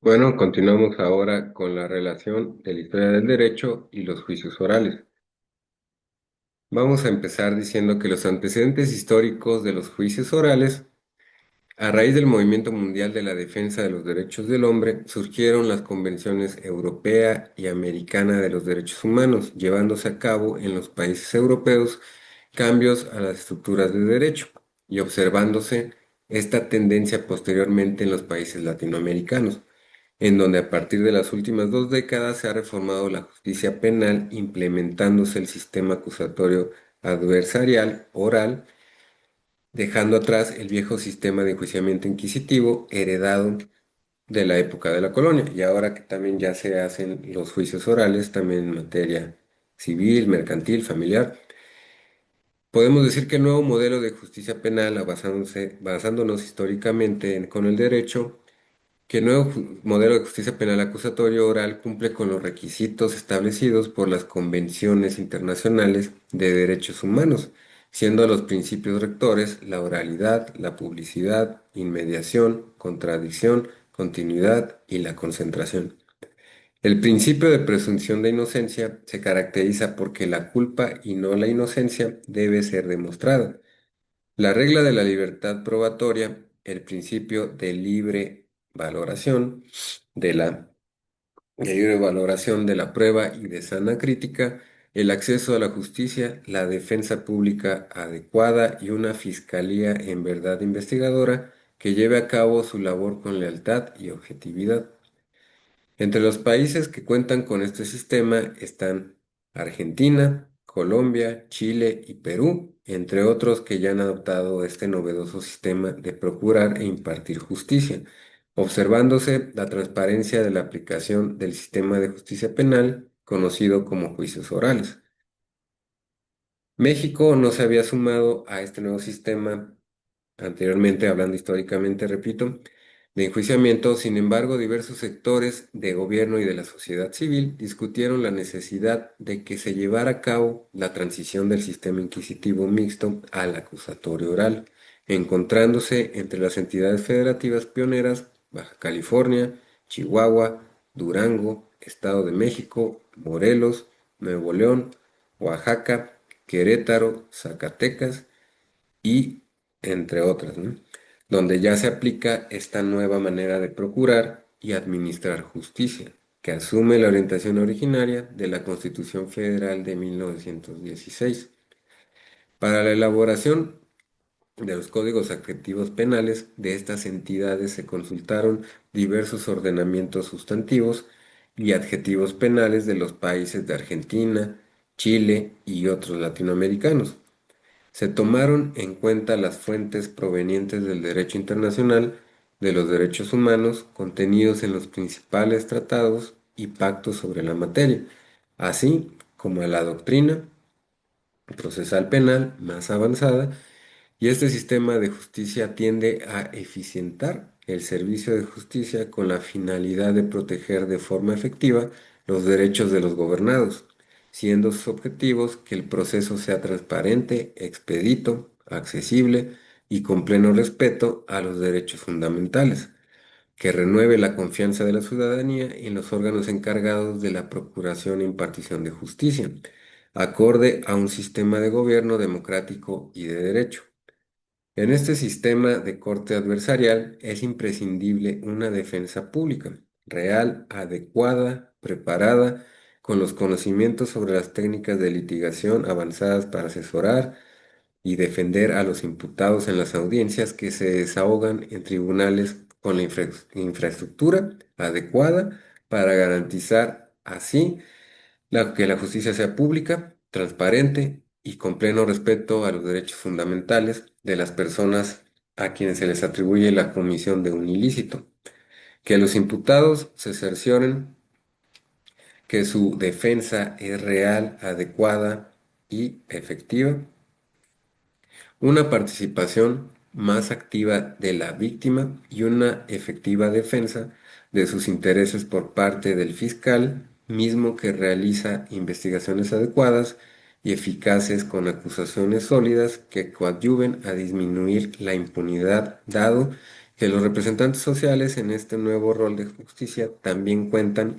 Bueno, continuamos ahora con la relación de la historia del derecho y los juicios orales. Vamos a empezar diciendo que los antecedentes históricos de los juicios orales, a raíz del movimiento mundial de la defensa de los derechos del hombre, surgieron las convenciones europea y americana de los derechos humanos, llevándose a cabo en los países europeos cambios a las estructuras de derecho y observándose esta tendencia posteriormente en los países latinoamericanos, en donde a partir de las últimas 2 décadas se ha reformado la justicia penal, implementándose el sistema acusatorio adversarial oral, dejando atrás el viejo sistema de enjuiciamiento inquisitivo heredado de la época de la colonia, y ahora que también ya se hacen los juicios orales, también en materia civil, mercantil, familiar. Podemos decir que el nuevo modelo de justicia penal, basándonos históricamente con el derecho, que el nuevo modelo de justicia penal acusatorio oral cumple con los requisitos establecidos por las convenciones internacionales de derechos humanos, siendo los principios rectores la oralidad, la publicidad, inmediación, contradicción, continuidad y la concentración. El principio de presunción de inocencia se caracteriza porque la culpa y no la inocencia debe ser demostrada. La regla de la libertad probatoria, el principio de la de libre valoración de la prueba y de sana crítica, el acceso a la justicia, la defensa pública adecuada y una fiscalía en verdad investigadora que lleve a cabo su labor con lealtad y objetividad. Entre los países que cuentan con este sistema están Argentina, Colombia, Chile y Perú, entre otros que ya han adoptado este novedoso sistema de procurar e impartir justicia, observándose la transparencia de la aplicación del sistema de justicia penal conocido como juicios orales. México no se había sumado a este nuevo sistema anteriormente, hablando históricamente, repito, de enjuiciamiento. Sin embargo, diversos sectores de gobierno y de la sociedad civil discutieron la necesidad de que se llevara a cabo la transición del sistema inquisitivo mixto al acusatorio oral, encontrándose entre las entidades federativas pioneras Baja California, Chihuahua, Durango, Estado de México, Morelos, Nuevo León, Oaxaca, Querétaro, Zacatecas y entre otras, ¿no? Donde ya se aplica esta nueva manera de procurar y administrar justicia, que asume la orientación originaria de la Constitución Federal de 1916. Para la elaboración de los códigos adjetivos penales de estas entidades se consultaron diversos ordenamientos sustantivos y adjetivos penales de los países de Argentina, Chile y otros latinoamericanos. Se tomaron en cuenta las fuentes provenientes del derecho internacional de los derechos humanos contenidos en los principales tratados y pactos sobre la materia, así como a la doctrina procesal penal más avanzada, y este sistema de justicia tiende a eficientar el servicio de justicia con la finalidad de proteger de forma efectiva los derechos de los gobernados, siendo sus objetivos que el proceso sea transparente, expedito, accesible y con pleno respeto a los derechos fundamentales, que renueve la confianza de la ciudadanía en los órganos encargados de la procuración e impartición de justicia, acorde a un sistema de gobierno democrático y de derecho. En este sistema de corte adversarial es imprescindible una defensa pública, real, adecuada, preparada, con los conocimientos sobre las técnicas de litigación avanzadas para asesorar y defender a los imputados en las audiencias que se desahogan en tribunales con la infraestructura adecuada para garantizar así que la justicia sea pública, transparente y con pleno respeto a los derechos fundamentales de las personas a quienes se les atribuye la comisión de un ilícito. Que los imputados se cercioren que su defensa es real, adecuada y efectiva. Una participación más activa de la víctima y una efectiva defensa de sus intereses por parte del fiscal, mismo que realiza investigaciones adecuadas y eficaces con acusaciones sólidas que coadyuven a disminuir la impunidad, dado que los representantes sociales en este nuevo rol de justicia también cuentan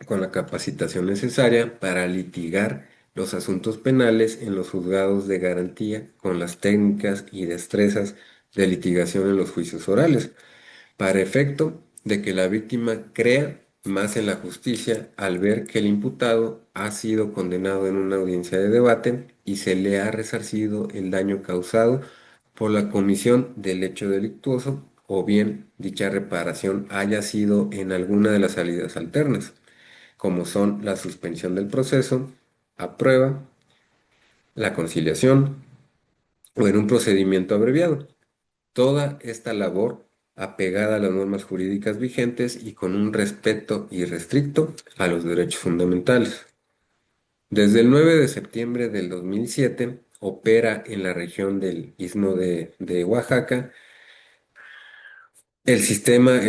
con la capacitación necesaria para litigar los asuntos penales en los juzgados de garantía con las técnicas y destrezas de litigación en los juicios orales, para efecto de que la víctima crea más en la justicia al ver que el imputado ha sido condenado en una audiencia de debate y se le ha resarcido el daño causado por la comisión del hecho delictuoso o bien dicha reparación haya sido en alguna de las salidas alternas, como son la suspensión del proceso, a prueba, la conciliación o en un procedimiento abreviado. Toda esta labor apegada a las normas jurídicas vigentes y con un respeto irrestricto a los derechos fundamentales. Desde el 9 de septiembre del 2007 opera en la región del Istmo de Oaxaca el sistema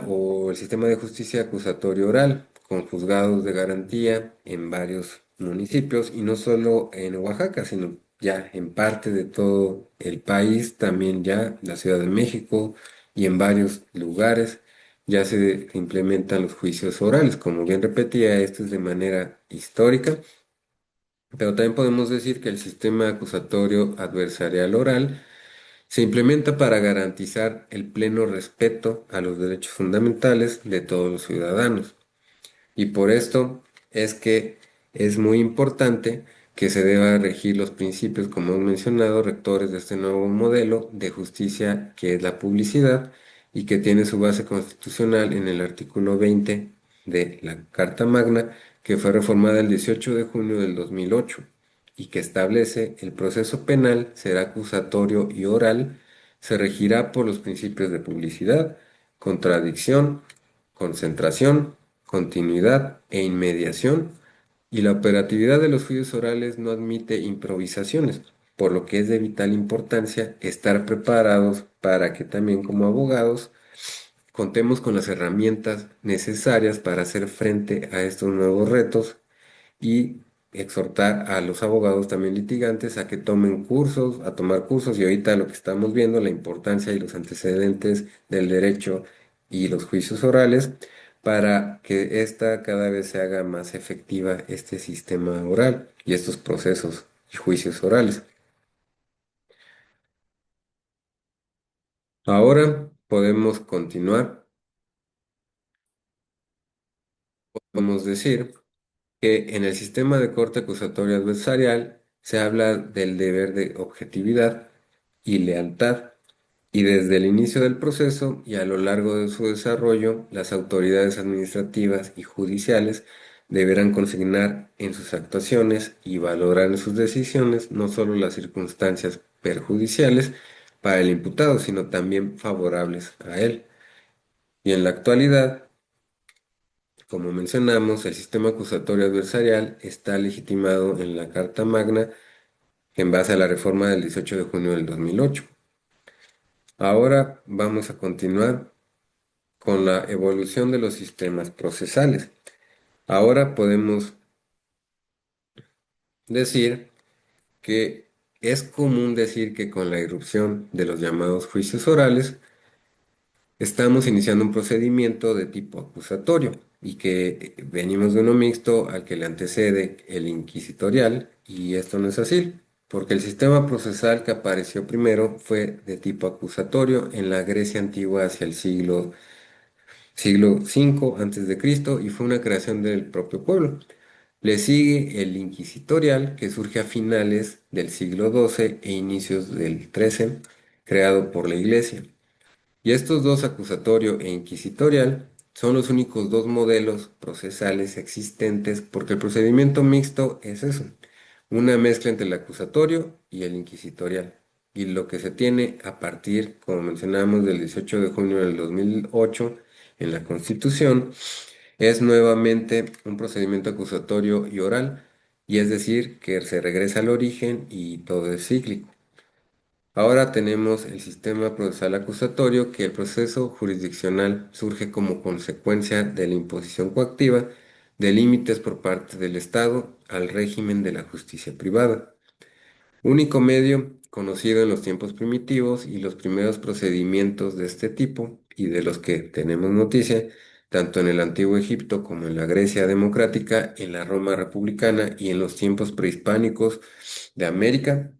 o el sistema de justicia acusatorio oral, con juzgados de garantía en varios municipios y no solo en Oaxaca, sino ya en parte de todo el país, también ya la Ciudad de México y en varios lugares ya se implementan los juicios orales. Como bien repetía, esto es de manera histórica, pero también podemos decir que el sistema acusatorio adversarial oral se implementa para garantizar el pleno respeto a los derechos fundamentales de todos los ciudadanos. Y por esto es que es muy importante que se deba regir los principios, como hemos mencionado, rectores de este nuevo modelo de justicia que es la publicidad y que tiene su base constitucional en el artículo 20 de la Carta Magna, que fue reformada el 18 de junio del 2008 y que establece el proceso penal será acusatorio y oral, se regirá por los principios de publicidad, contradicción, concentración, continuidad e inmediación, y la operatividad de los juicios orales no admite improvisaciones, por lo que es de vital importancia estar preparados para que también como abogados contemos con las herramientas necesarias para hacer frente a estos nuevos retos y exhortar a los abogados también litigantes a que tomen cursos, a tomar cursos y ahorita lo que estamos viendo, la importancia y los antecedentes del derecho y los juicios orales para que esta cada vez se haga más efectiva este sistema oral y estos procesos y juicios orales. Ahora podemos continuar, podemos decir que en el sistema de corte acusatorio adversarial se habla del deber de objetividad y lealtad, y desde el inicio del proceso y a lo largo de su desarrollo, las autoridades administrativas y judiciales deberán consignar en sus actuaciones y valorar en sus decisiones no solo las circunstancias perjudiciales para el imputado, sino también favorables a él. Y en la actualidad, como mencionamos, el sistema acusatorio adversarial está legitimado en la Carta Magna en base a la reforma del 18 de junio del 2008. Ahora vamos a continuar con la evolución de los sistemas procesales. Ahora podemos decir que es común decir que con la irrupción de los llamados juicios orales, estamos iniciando un procedimiento de tipo acusatorio y que venimos de uno mixto al que le antecede el inquisitorial, y esto no es así, porque el sistema procesal que apareció primero fue de tipo acusatorio en la Grecia antigua hacia el siglo V antes de Cristo y fue una creación del propio pueblo. Le sigue el inquisitorial, que surge a finales del siglo XII e inicios del XIII, creado por la Iglesia. Y estos dos, acusatorio e inquisitorial, son los únicos dos modelos procesales existentes porque el procedimiento mixto es eso, una mezcla entre el acusatorio y el inquisitorial. Y lo que se tiene a partir, como mencionamos, del 18 de junio del 2008 en la Constitución, es nuevamente un procedimiento acusatorio y oral, y es decir, que se regresa al origen y todo es cíclico. Ahora tenemos el sistema procesal acusatorio, que el proceso jurisdiccional surge como consecuencia de la imposición coactiva de límites por parte del Estado al régimen de la justicia privada, único medio conocido en los tiempos primitivos y los primeros procedimientos de este tipo y de los que tenemos noticia, tanto en el antiguo Egipto como en la Grecia democrática, en la Roma republicana y en los tiempos prehispánicos de América,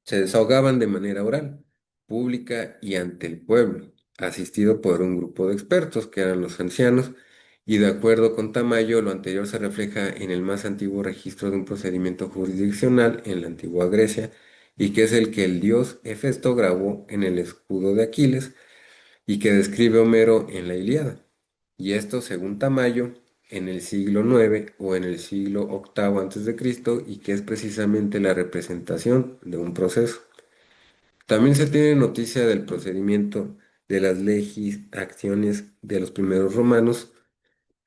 se desahogaban de manera oral, pública y ante el pueblo, asistido por un grupo de expertos que eran los ancianos, y de acuerdo con Tamayo, lo anterior se refleja en el más antiguo registro de un procedimiento jurisdiccional en la antigua Grecia, y que es el que el dios Hefesto grabó en el escudo de Aquiles y que describe Homero en la Ilíada. Y esto, según Tamayo, en el siglo IX o en el siglo VIII antes de Cristo, y que es precisamente la representación de un proceso. También se tiene noticia del procedimiento de las legis acciones de los primeros romanos,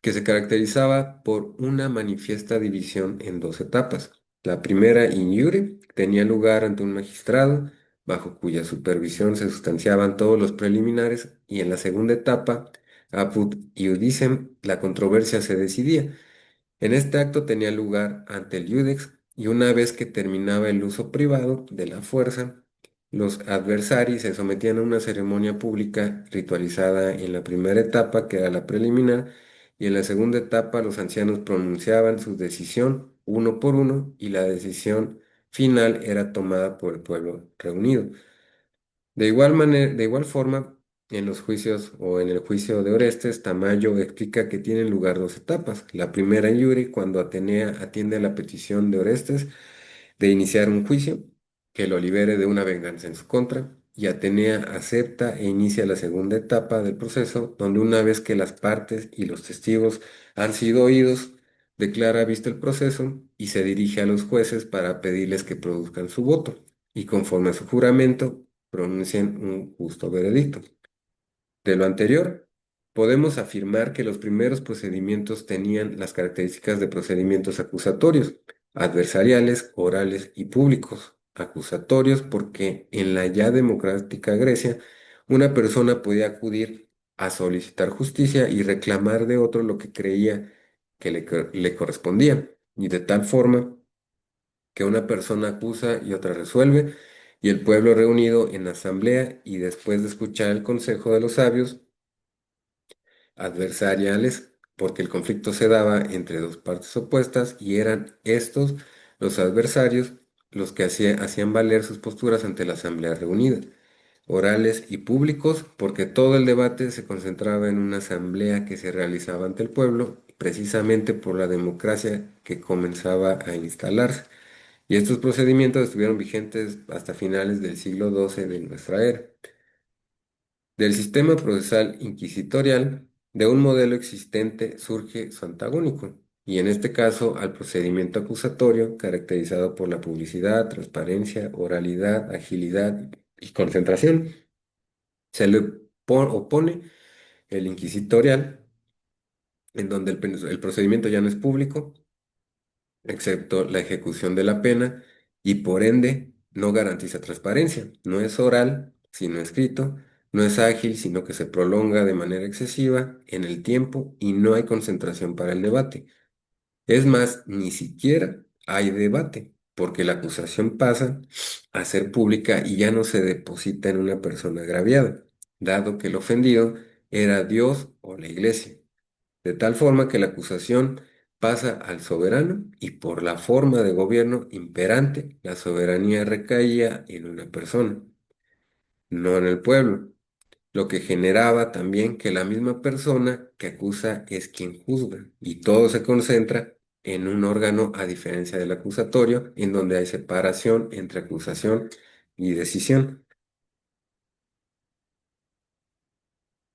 que se caracterizaba por una manifiesta división en dos etapas. La primera, in iure, tenía lugar ante un magistrado, bajo cuya supervisión se sustanciaban todos los preliminares, y en la segunda etapa, apud iudicem, la controversia se decidía. En este acto tenía lugar ante el iudex, y una vez que terminaba el uso privado de la fuerza, los adversari se sometían a una ceremonia pública ritualizada en la primera etapa, que era la preliminar, y en la segunda etapa los ancianos pronunciaban su decisión uno por uno, y la decisión final era tomada por el pueblo reunido. De igual manera, de igual forma, en los juicios o en el juicio de Orestes, Tamayo explica que tienen lugar dos etapas. La primera en Yuri, cuando Atenea atiende a la petición de Orestes de iniciar un juicio que lo libere de una venganza en su contra, y Atenea acepta e inicia la segunda etapa del proceso, donde una vez que las partes y los testigos han sido oídos, declara visto el proceso y se dirige a los jueces para pedirles que produzcan su voto, y conforme a su juramento, pronuncien un justo veredicto. De lo anterior, podemos afirmar que los primeros procedimientos tenían las características de procedimientos acusatorios, adversariales, orales y públicos. Acusatorios porque en la ya democrática Grecia, una persona podía acudir a solicitar justicia y reclamar de otro lo que creía que le correspondía, y de tal forma que una persona acusa y otra resuelve, y el pueblo reunido en asamblea, y después de escuchar el consejo de los sabios adversariales, porque el conflicto se daba entre dos partes opuestas, y eran estos, los adversarios, los que hacían valer sus posturas ante la asamblea reunida. Orales y públicos, porque todo el debate se concentraba en una asamblea que se realizaba ante el pueblo, precisamente por la democracia que comenzaba a instalarse. Y estos procedimientos estuvieron vigentes hasta finales del siglo XII de nuestra era. Del sistema procesal inquisitorial, de un modelo existente surge su antagónico, y en este caso al procedimiento acusatorio caracterizado por la publicidad, transparencia, oralidad, agilidad y concentración. Se le opone el inquisitorial, en donde el procedimiento ya no es público, excepto la ejecución de la pena, y por ende no garantiza transparencia. No es oral, sino escrito, no es ágil, sino que se prolonga de manera excesiva en el tiempo, y no hay concentración para el debate. Es más, ni siquiera hay debate, porque la acusación pasa a ser pública y ya no se deposita en una persona agraviada, dado que el ofendido era Dios o la iglesia, de tal forma que la acusación pasa al soberano, y por la forma de gobierno imperante, la soberanía recaía en una persona, no en el pueblo, lo que generaba también que la misma persona que acusa es quien juzga, y todo se concentra en un órgano, a diferencia del acusatorio, en donde hay separación entre acusación y decisión.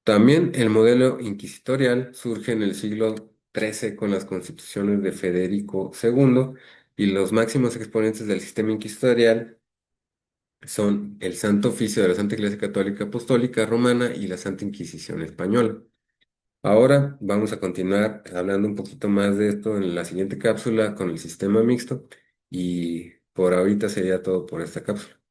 También el modelo inquisitorial surge en el siglo XIII con las constituciones de Federico II, y los máximos exponentes del sistema inquisitorial son el Santo Oficio de la Santa Iglesia Católica Apostólica Romana y la Santa Inquisición Española. Ahora vamos a continuar hablando un poquito más de esto en la siguiente cápsula con el sistema mixto, y por ahorita sería todo por esta cápsula.